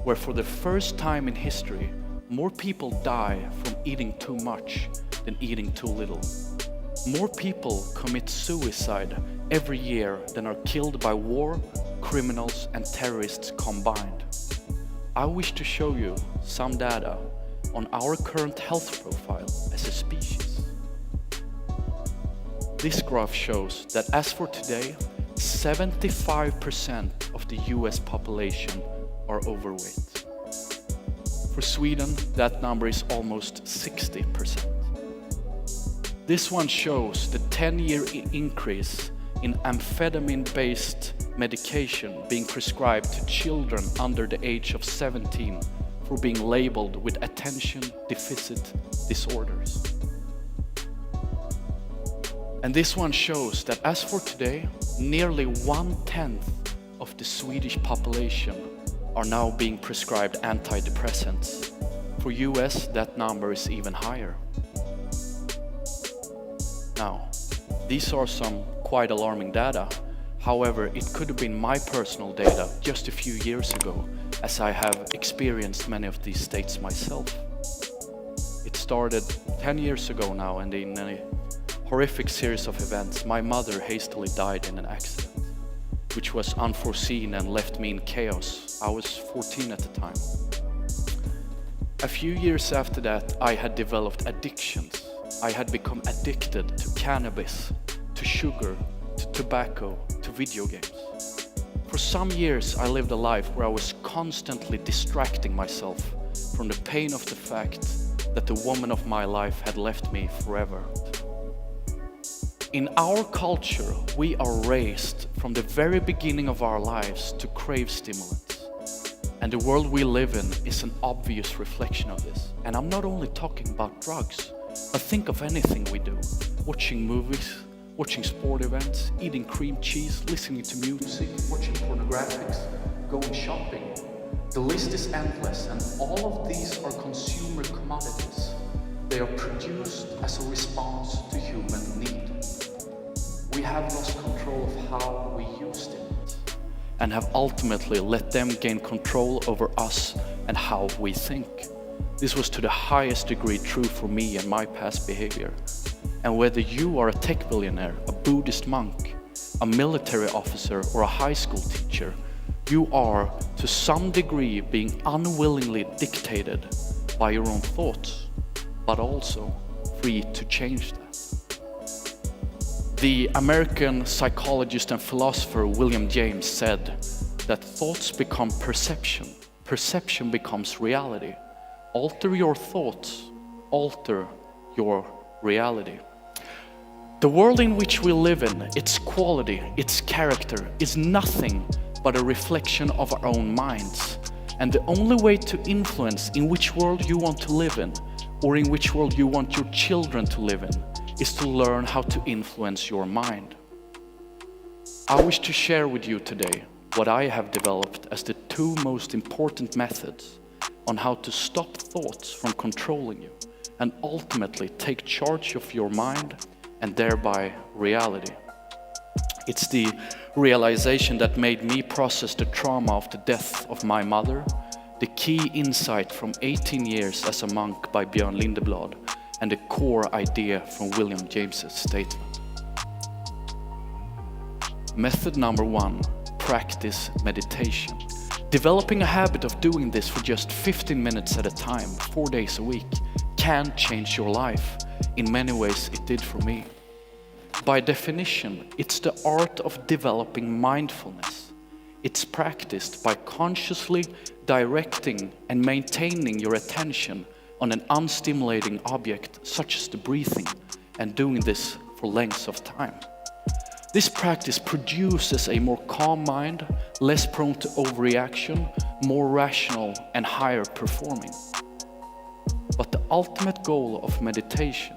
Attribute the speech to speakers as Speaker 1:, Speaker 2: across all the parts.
Speaker 1: where for the first time in history, more people die from eating too much than eating too little. More people commit suicide every year than are killed by war, criminals, and terrorists combined. I wish to show you some data on our current health profile as a species. This graph shows that as for today, 75% of the US population are overweight. For Sweden, that number is almost 60%. This one shows the 10-year increase in amphetamine-based medication being prescribed to children under the age of 17 for being labeled with attention deficit disorders. And this one shows that as for today, nearly 1/10 of the Swedish population are now being prescribed antidepressants. For US, that number is even higher. Now, these are some quite alarming data. However, it could have been my personal data just a few years ago, as I have experienced many of these states myself. It started 10 years ago now, and in a horrific series of events, my mother hastily died in an accident, which was unforeseen and left me in chaos. I was 14 at the time. A few years after that, I had developed addictions. I had become addicted to cannabis, to sugar, to tobacco, to video games. For some years, I lived a life where I was constantly distracting myself from the pain of the fact that the woman of my life had left me forever. In our culture, we are raised from the very beginning of our lives to crave stimulants. And the world we live in is an obvious reflection of this. And I'm not only talking about drugs, but think of anything we do. Watching movies, watching sport events, eating cream cheese, listening to music, watching pornographics, going shopping. The list is endless, and all of these are consumer commodities. They are produced as a response to human need. We have lost control of how we use stimulants and have ultimately let them gain control over us and how we think. This was to the highest degree true for me and my past behavior. And whether you are a tech billionaire, a Buddhist monk, a military officer, or a high school teacher, you are to some degree being unwillingly dictated by your own thoughts, but also free to change that. The American psychologist and philosopher William James said that thoughts become perception, perception becomes reality. Alter your thoughts, alter your reality. The world in which we live in, its quality, its character, is nothing but a reflection of our own minds. And the only way to influence in which world you want to live in, or in which world you want your children to live in, is to learn how to influence your mind. I wish to share with you today what I have developed as the two most important methods on how to stop thoughts from controlling you and ultimately take charge of your mind and thereby reality. It's the realization that made me process the trauma of the death of my mother, the key insight from 18 years as a monk by Björn Lindeblad, and the core idea from William James's statement. Method number 1, practice meditation. Developing a habit of doing this for just 15 minutes at a time, 4 days a week, can change your life. In many ways, it did for me. By definition, it's the art of developing mindfulness. It's practiced by consciously directing and maintaining your attention on an unstimulating object, such as the breathing, and doing this for lengths of time. This practice produces a more calm mind, less prone to overreaction, more rational and higher performing. But the ultimate goal of meditation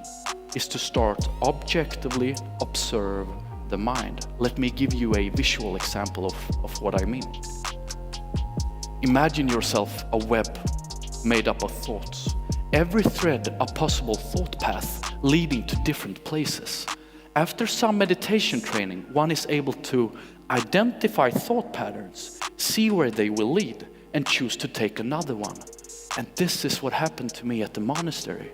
Speaker 1: is to start objectively observe the mind. Let me give you a visual example of what I mean. Imagine yourself a web made up of thoughts. Every thread a possible thought path leading to different places. After some meditation training, one is able to identify thought patterns, see where they will lead, and choose to take another one. And this is what happened to me at the monastery.